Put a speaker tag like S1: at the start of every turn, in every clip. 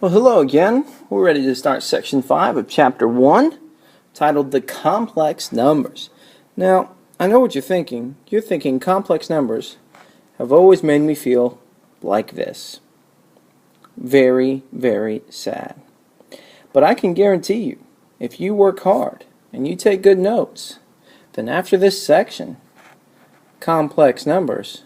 S1: Well, hello again. We're ready to start section 5 of chapter 1, titled The Complex Numbers. Now, I know what you're thinking. You're thinking complex numbers have always made me feel like this. Very, very sad. But I can guarantee you, if you work hard and you take good notes, then after this section, complex numbers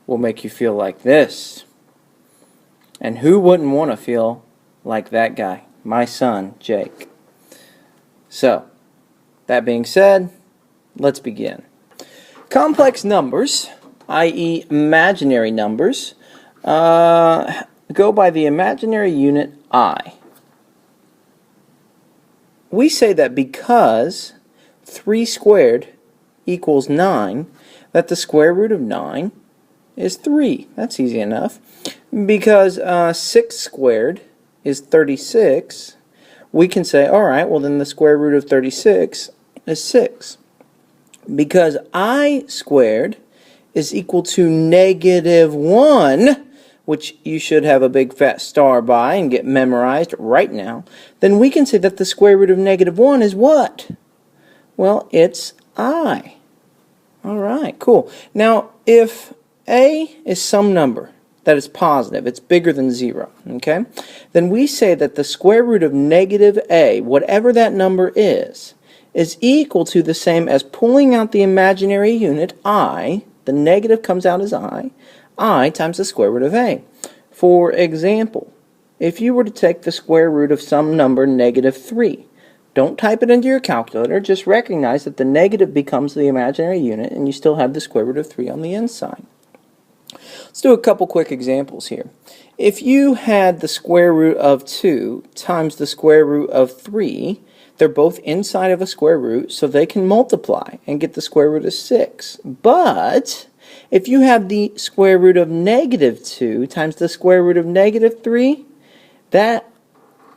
S1: will make you feel like this. And who wouldn't want to feel like that guy, my son, Jake? So, that being said, let's begin. Complex numbers, i.e. imaginary numbers, go by the imaginary unit I. We say that because 3 squared equals 9, that the square root of 9 is 3. That's easy enough. Because 6 squared is 36, we can say, alright, well then the square root of 36 is 6. Because I squared is equal to -1, which you should have a big fat star by and get memorized right now, then we can say that the square root of -1 is what? Well, it's I. Alright, cool. Now, if A is some number that is positive, it's bigger than 0, okay? Then we say that the square root of -a, whatever that number is equal to the same as pulling out the imaginary unit I, the negative comes out as I times the square root of a. For example, if you were to take the square root of some number -3, don't type it into your calculator, just recognize that the negative becomes the imaginary unit and you still have the square root of 3 on the inside. Let's do a couple quick examples here. If you had the square root of 2 times the square root of 3, they're both inside of a square root, so they can multiply and get the square root of 6. But if you have the square root of -2 times the square root of -3, that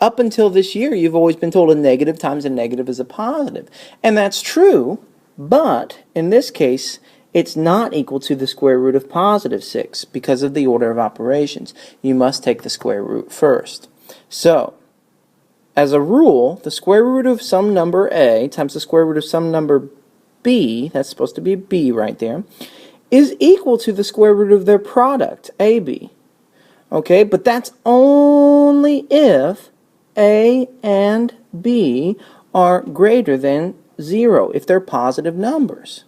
S1: up until this year you've always been told a negative times a negative is a positive. And that's true, but in this case it's not equal to the square root of +6 because of the order of operations. You must take the square root first. So, as a rule, the square root of some number a times the square root of some number b, that's supposed to be b right there, is equal to the square root of their product, ab. Okay, but that's only if a and b are greater than 0, if they're positive numbers.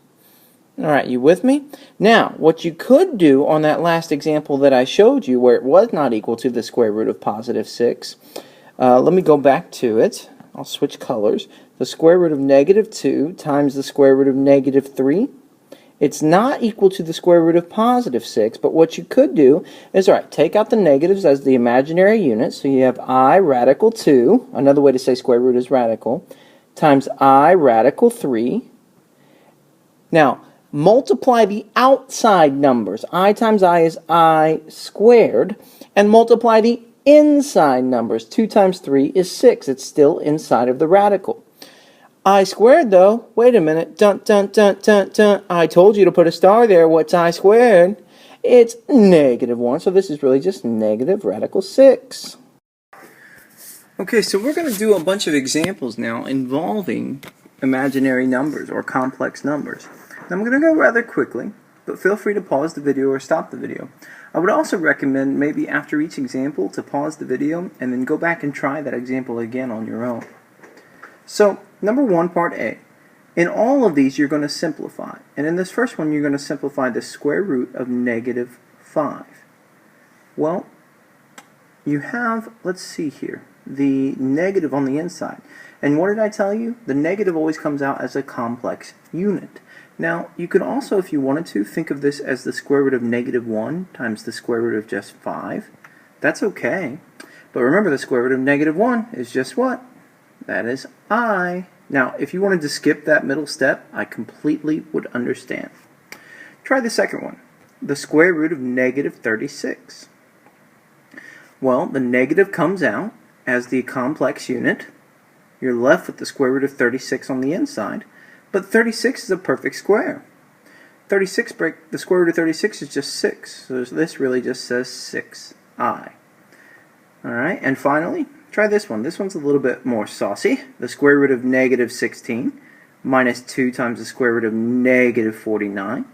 S1: Alright, you with me? Now, what you could do on that last example that I showed you where it was not equal to the square root of +6, let me go back to it. I'll switch colors. The square root of -2 times the square root of -3. It's not equal to the square root of +6, but what you could do is, alright, take out the negatives as the imaginary unit, so you have I radical 2, another way to say square root is radical, times I radical 3. Now, multiply the outside numbers. I times I is I squared. And multiply the inside numbers. 2 times 3 is 6. It's still inside of the radical. I squared, though, wait a minute. Dun, dun, dun, dun, dun. I told you to put a star there. What's I squared? It's -1. So this is really just negative radical 6. Okay, so we're going to do a bunch of examples now involving imaginary numbers or complex numbers. I'm going to go rather quickly, but feel free to pause the video or stop the video. I would also recommend maybe after each example to pause the video and then go back and try that example again on your own. So, number 1, part A. In all of these you're going to simplify. And in this first one you're going to simplify the square root of -5. Well, you have, let's see here, the negative on the inside. And what did I tell you? The negative always comes out as a complex unit. Now, you could also, if you wanted to, think of this as the square root of -1 times the square root of just 5. That's okay. But remember, the square root of -1 is just what? That is I. Now, if you wanted to skip that middle step, I completely would understand. Try the second one. The square root of -36. Well, the negative comes out as the complex unit. You're left with the square root of 36 on the inside. But 36 is a perfect square. The square root of 36 is just 6. So this really just says 6i. Alright, and finally, try this one. This one's a little bit more saucy. The square root of negative 16 minus 2 times the square root of negative 49.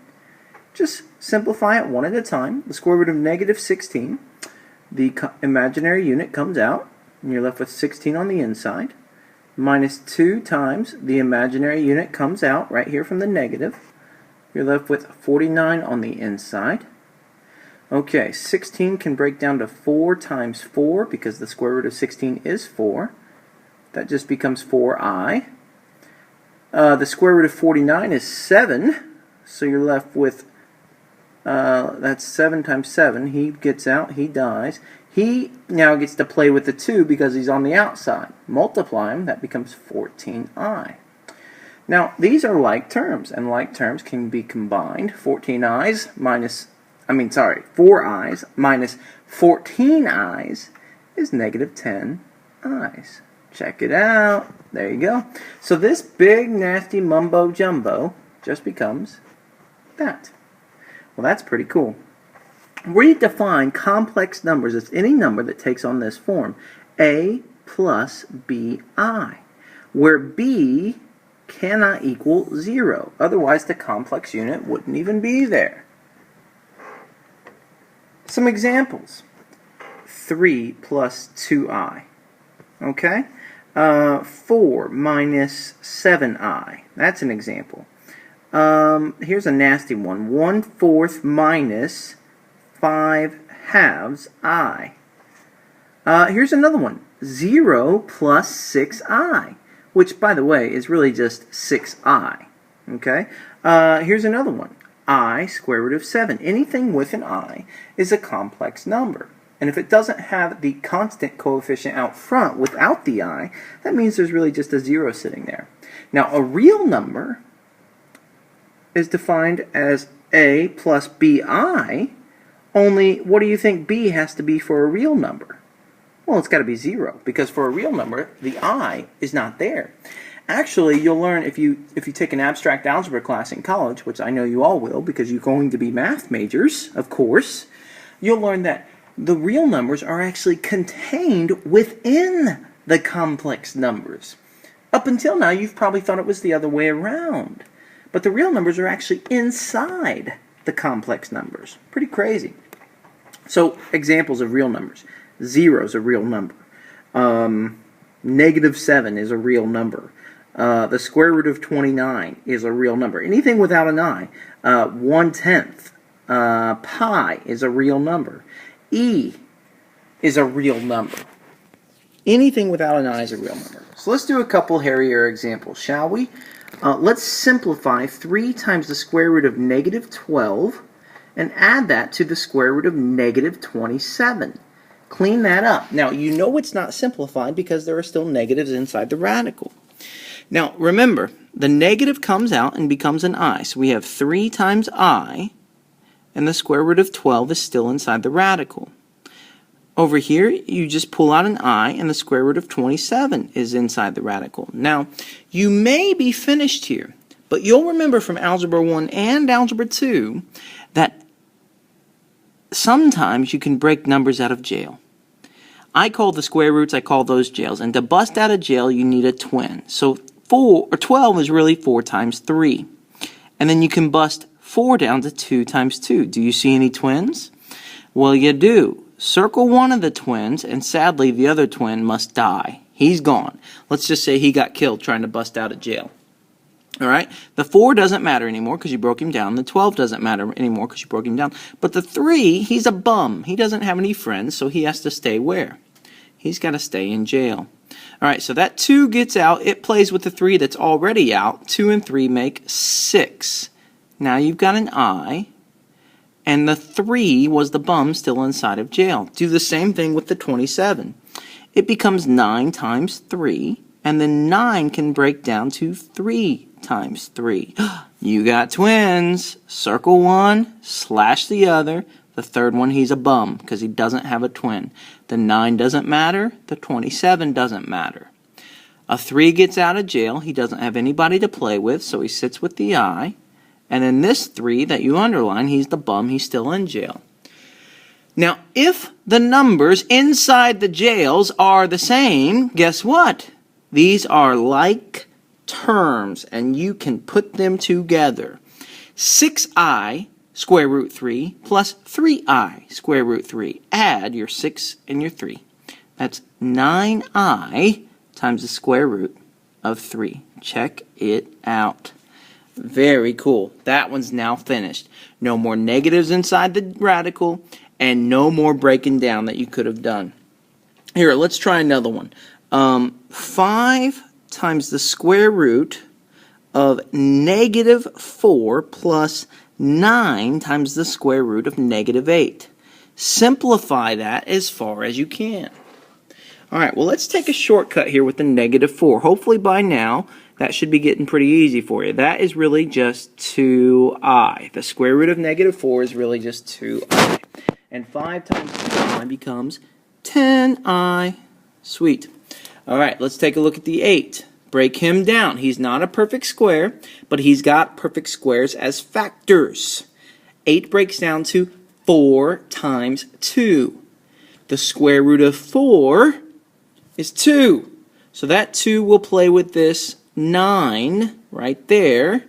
S1: Just simplify it one at a time. The square root of negative 16, the imaginary unit comes out, and you're left with 16 on the inside, minus 2 times the imaginary unit comes out right here from the negative. You're left with 49 on the inside. Okay, 16 can break down to 4 times 4 because the square root of 16 is 4. That just becomes 4i. The square root of 49 is 7, so you're left with, that's 7 times 7. He gets out, he dies. He now gets to play with the 2 because he's on the outside. Multiply them, that becomes 14i. Now, these are like terms, and like terms can be combined. 4i's minus 14 i's is negative 10 i's. Check it out. There you go. So this big, nasty mumbo-jumbo just becomes that. Well, that's pretty cool. We define complex numbers as any number that takes on this form, a plus bi, where b cannot equal 0. Otherwise, the complex unit wouldn't even be there. Some examples. 3 plus 2i. Okay? 4 minus 7i. That's an example. Here's a nasty one. 1/4 minus 5/2 I. Here's another one. 0 plus 6i. Which, by the way, is really just 6i. Okay? Here's another one. I square root of 7. Anything with an I is a complex number. And if it doesn't have the constant coefficient out front without the I, that means there's really just a 0 sitting there. Now, a real number is defined as a plus bi, only what do you think b has to be for a real number? Well, it's got to be 0, because for a real number, the I is not there. Actually, you'll learn if you take an abstract algebra class in college, which I know you all will because you're going to be math majors, of course, you'll learn that the real numbers are actually contained within the complex numbers. Up until now, you've probably thought it was the other way around. But the real numbers are actually inside the complex numbers. Pretty crazy. So, examples of real numbers. 0 is a real number. Negative 7 is a real number. The square root of 29 is a real number. Anything without an I. 1/10. Pi is a real number. E is a real number. Anything without an I is a real number. So let's do a couple hairier examples, shall we? Let's simplify 3 times the square root of negative 12 and add that to the square root of negative 27. Clean that up. Now, you know it's not simplified because there are still negatives inside the radical. Now, remember, the negative comes out and becomes an I. So we have 3 times I, and the square root of 12 is still inside the radical. Over here, you just pull out an I, and the square root of 27 is inside the radical. Now, you may be finished here, but you'll remember from Algebra 1 and Algebra 2 that sometimes you can break numbers out of jail. I call the square roots, I call those jails. And to bust out of jail, you need a twin. So 12 is really 4 times 3. And then you can bust 4 down to 2 times 2. Do you see any twins? Well, you do. Circle one of the twins, and sadly, the other twin must die. He's gone. Let's just say he got killed trying to bust out of jail. Alright, the 4 doesn't matter anymore because you broke him down. The 12 doesn't matter anymore because you broke him down. But the 3, he's a bum. He doesn't have any friends, so he has to stay where? He's got to stay in jail. Alright, so that 2 gets out. It plays with the 3 that's already out. 2 and 3 make 6. Now you've got an I, and the 3 was the bum still inside of jail. Do the same thing with the 27. It becomes 9 times 3, and then 9 can break down to 3 times 3. You got twins. Circle one, slash the other. The third one, he's a bum because he doesn't have a twin. The 9 doesn't matter. The 27 doesn't matter. A 3 gets out of jail. He doesn't have anybody to play with, so he sits with the I. And then this 3 that you underline, he's the bum. He's still in jail. Now, if the numbers inside the jails are the same, guess what? These are like terms, and you can put them together. 6i square root 3 plus 3i square root 3. Add your 6 and your 3. That's 9i times the square root of 3. Check it out. Very cool. That one's now finished. No more negatives inside the radical, and no more breaking down that you could have done. Here, let's try another one. 5 times the square root of negative 4 plus 9 times the square root of negative 8. Simplify that as far as you can. Alright, well, let's take a shortcut here with the negative 4. Hopefully by now that should be getting pretty easy for you. That is really just 2i. The square root of negative 4 is really just 2i. And 5 times 2i becomes 10i. Sweet. Alright, let's take a look at the 8. Break him down. He's not a perfect square, but he's got perfect squares as factors. 8 breaks down to 4 times 2. The square root of 4 is 2. So that 2 will play with this 9 right there.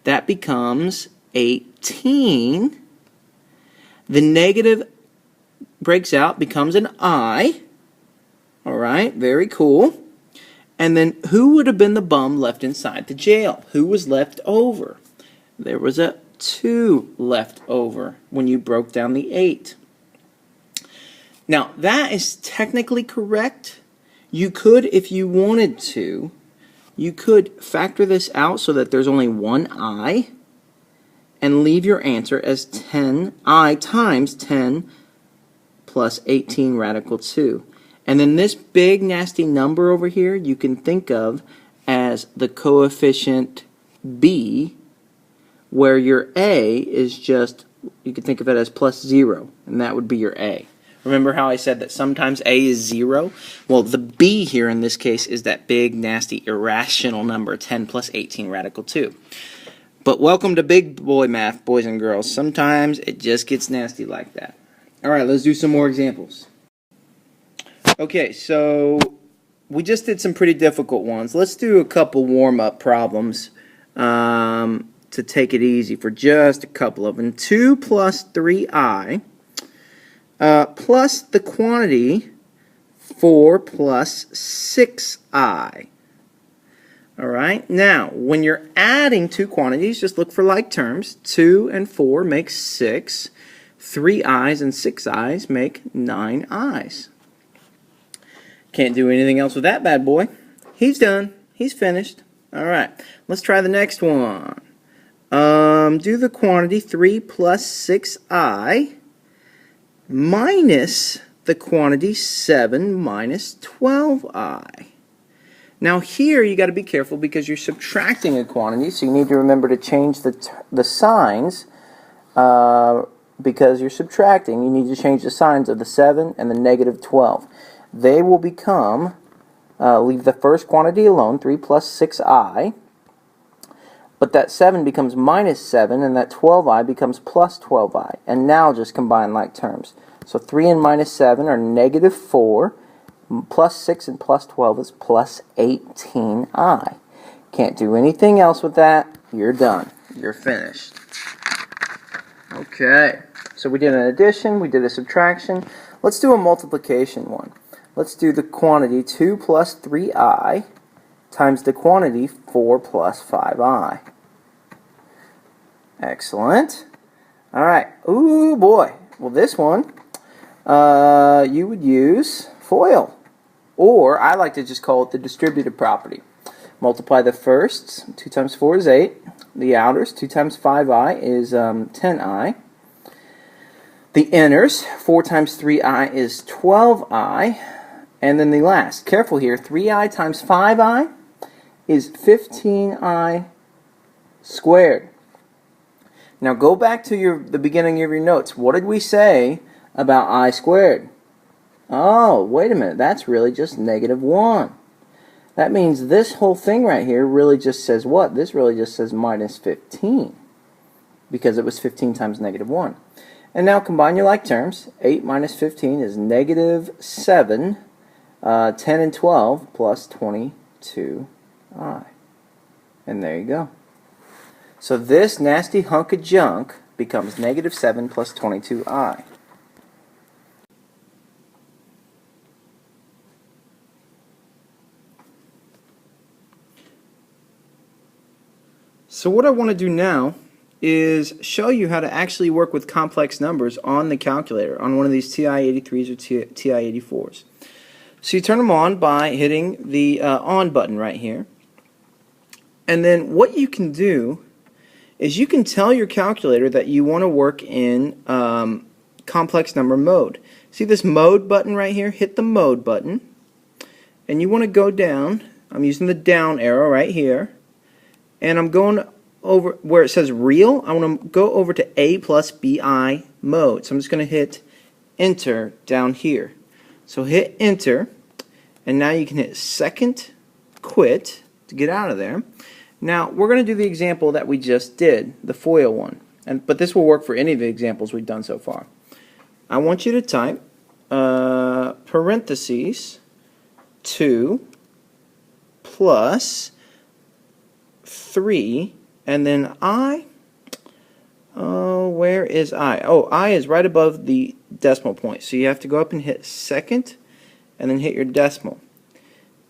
S1: That becomes 18. The negative breaks out, becomes an I. Alright, very cool. And then who would have been the bum left inside the jail? Who was left over? There was a 2 left over when you broke down the 8. Now, that is technically correct. You could, if you wanted to, you could factor this out so that there's only one I and leave your answer as 10I times 10 plus 18 radical 2. And then this big nasty number over here you can think of as the coefficient b, where your a is just, you can think of it as plus 0, and that would be your a. Remember how I said that sometimes a is 0? Well, the b here in this case is that big nasty irrational number, 10 plus 18 radical 2. But welcome to big boy math, boys and girls. Sometimes it just gets nasty like that. Alright, let's do some more examples. Okay, so we just did some pretty difficult ones. Let's do a couple warm-up problems to take it easy for just a couple of them. 2 plus 3i plus the quantity 4 plus 6i. Alright, now when you're adding two quantities, just look for like terms. 2 and 4 make 6. 3 i's and 6 i's make 9 i's. Can't do anything else with that bad boy. He's done. He's finished. Alright, let's try the next one. Do the quantity 3 plus 6i minus the quantity 7 minus 12i. Now here you got to be careful because you're subtracting a quantity, so you need to remember to change the signs because you're subtracting. You need to change the signs of the 7 and the negative 12. They will become, leave the first quantity alone, 3 plus 6i, but that 7 becomes minus 7, and that 12i becomes plus 12i. And now just combine like terms. So 3 and minus 7 are negative 4, plus 6 and plus 12 is plus 18i. Can't do anything else with that. You're done. You're finished. Okay, so we did an addition, we did a subtraction. Let's do a multiplication one. Let's do the quantity 2 plus 3i times the quantity 4 plus 5i. Excellent. Alright. Ooh, boy. Well, this one, you would use FOIL. Or, I like to just call it the distributive property. Multiply the firsts. 2 times 4 is 8. The outers, 2 times 5i is 10i. The inners, 4 times 3i is 12i. And then the last, careful here, 3i times 5i is 15i squared. Now go back to the beginning of your notes. What did we say about I squared? Oh, wait a minute, that's really just negative 1. That means this whole thing right here really just says what? This really just says minus 15, because it was 15 times negative 1. And now combine your like terms. 8 minus 15 is negative 7, 10 and 12 plus 22i. And there you go. So this nasty hunk of junk becomes negative 7 plus 22i. So what I want to do now is show you how to actually work with complex numbers on the calculator, on one of these TI-83s or TI-84s. So you turn them on by hitting the on button right here. And then what you can do is you can tell your calculator that you want to work in complex number mode. See this mode button right here? Hit the mode button. And you want to go down. I'm using the down arrow right here. And I'm going over where it says real. I want to go over to A plus BI mode. So I'm just going to hit enter down here. So hit enter, and now you can hit second quit to get out of there. Now we're going to do the example that we just did, the FOIL one. But this will work for any of the examples we've done so far. I want you to type parentheses 2 plus 3, and then I, where is I? Oh, I is right above the decimal point. So you have to go up and hit second, and then hit your decimal.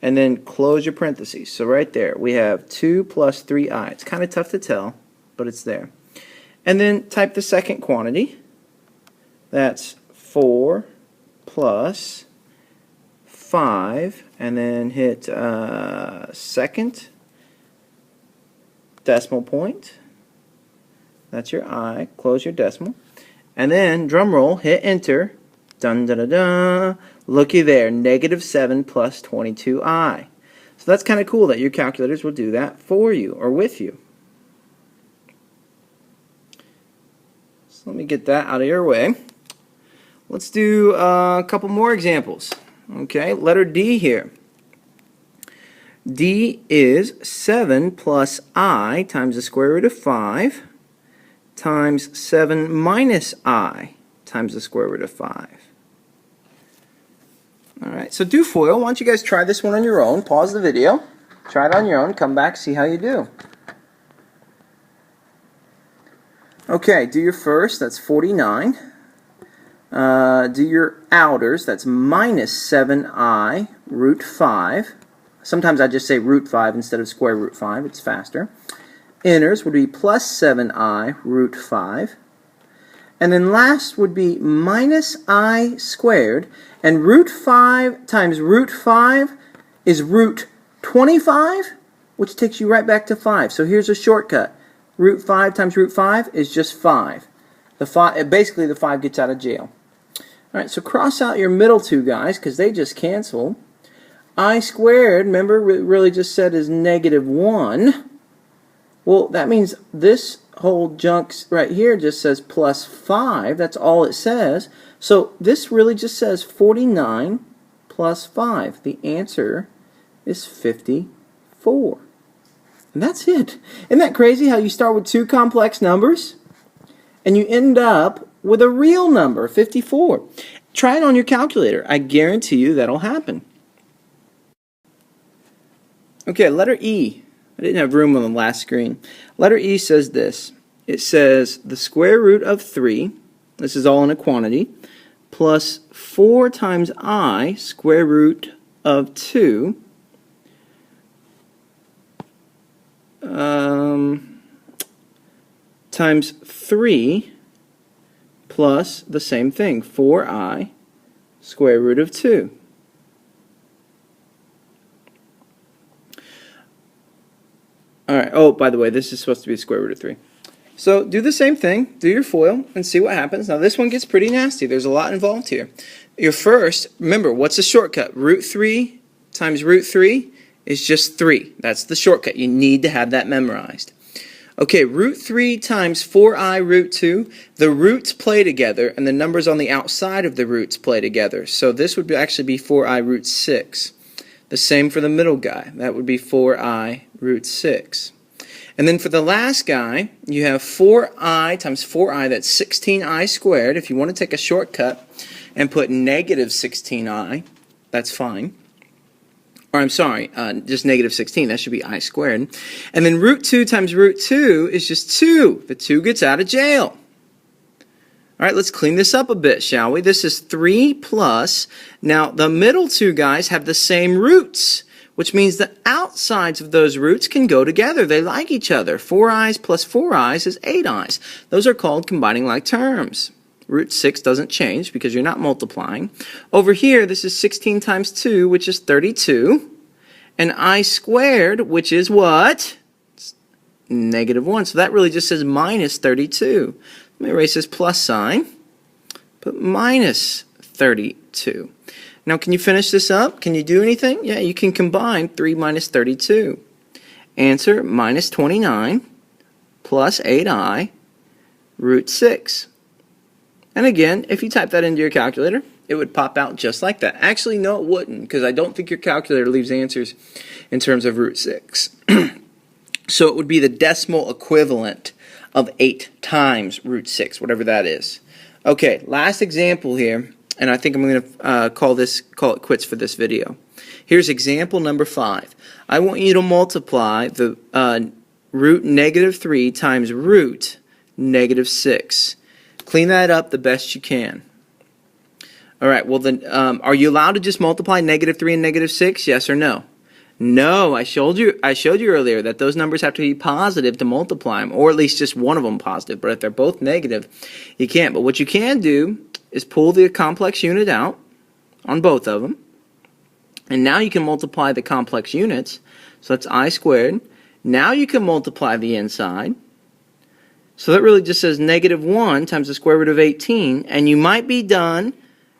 S1: And then close your parentheses. So right there, we have 2 plus 3i. It's kind of tough to tell, but it's there. And then type the second quantity. That's 4 plus 5, and then hit second decimal point. That's your I. Close your decimal. And then, drum roll, hit enter. Dun dun dun dun. Looky there, negative 7 plus 22i. So that's kind of cool that your calculators will do that for you or with you. So let me get that out of your way. Let's do a couple more examples. Okay, letter D here. D is 7 plus I times the square root of 5 times 7 minus I times the square root of 5. Alright, so do FOIL. Why don't you guys try this one on your own? Pause the video, try it on your own, come back, see how you do. Okay, do your first, that's 49. Do your outers, that's minus 7i root 5. Sometimes I just say root 5 instead of square root 5, it's faster. Inners would be plus 7i root 5. And then last would be minus I squared. And root 5 times root 5 is root 25, which takes you right back to 5. So here's a shortcut. Root 5 times root 5 is just 5. Basically, the 5 gets out of jail. Alright, so cross out your middle two guys because they just cancel. I squared, remember, really just said is negative 1. Well, that means this whole junk right here just says plus 5. That's all it says. So this really just says 49 plus 5. The answer is 54. And that's it. Isn't that crazy how you start with two complex numbers and you end up with a real number, 54. Try it on your calculator. I guarantee you that'll happen. Okay, letter E. I didn't have room on the last screen. Letter E says this. It says the square root of 3, this is all in a quantity, plus 4 times I square root of 2 times 3 plus the same thing, 4i square root of 2. Alright, oh, by the way, this is supposed to be the square root of 3. So do the same thing, do your FOIL, and see what happens. Now this one gets pretty nasty. There's a lot involved here. Your first, remember, what's the shortcut? Root 3 times root 3 is just 3. That's the shortcut. You need to have that memorized. Okay, root 3 times 4i root 2, the roots play together, and the numbers on the outside of the roots play together. So this would actually be 4i root 6. The same for the middle guy. That would be 4i root 6. And then for the last guy, you have 4i times 4i, that's 16i squared. If you want to take a shortcut and put negative 16i, that's fine. Or I'm sorry, just negative 16, that should be I squared. And then root 2 times root 2 is just 2. The 2 gets out of jail. All right, let's clean this up a bit, shall we? This is 3 plus. Now, the middle two guys have the same roots, which means the outsides of those roots can go together. They like each other. 4i's plus 4i's is 8i's. Those are called combining like terms. Root 6 doesn't change because you're not multiplying. Over here, this is 16 times 2, which is 32. And I squared, which is what? It's negative 1. So that really just says minus 32. Let me erase this plus sign. Put minus 32. Now, can you finish this up? Can you do anything? Yeah, you can combine 3 minus 32. Answer, minus 29 plus 8i root 6. And again, if you type that into your calculator, it would pop out just like that. Actually, no, it wouldn't, because I don't think your calculator leaves answers in terms of root 6. So it would be the decimal equivalent of 8 times root 6, whatever that is. Okay, last example here, and I think I'm going to call it quits for this video. Here's example number 5. I want you to multiply the root negative 3 times root negative 6. Clean that up the best you can. All right, well then, are you allowed to just multiply negative 3 and negative 6, yes or no? No, I showed you earlier that those numbers have to be positive to multiply them, or at least just one of them positive. But if they're both negative, you can't. But what you can do is pull the complex unit out on both of them. And now you can multiply the complex units. So that's I squared. Now you can multiply the inside. So that really just says negative 1 times the square root of 18. And you might be done,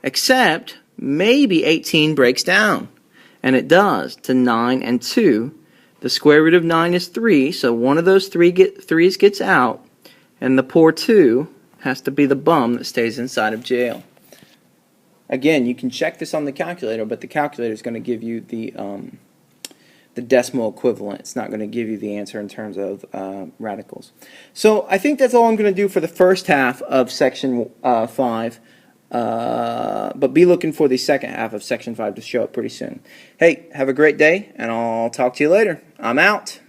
S1: except maybe 18 breaks down. And it does, to 9 and 2. The square root of 9 is 3, so one of those threes gets out, and the poor 2 has to be the bum that stays inside of jail. Again, you can check this on the calculator, but the calculator is going to give you the decimal equivalent. It's not going to give you the answer in terms of radicals. So I think that's all I'm going to do for the first half of section 5. But be looking for the second half of section 5 to show up pretty soon. Hey, have a great day, and I'll talk to you later. I'm out.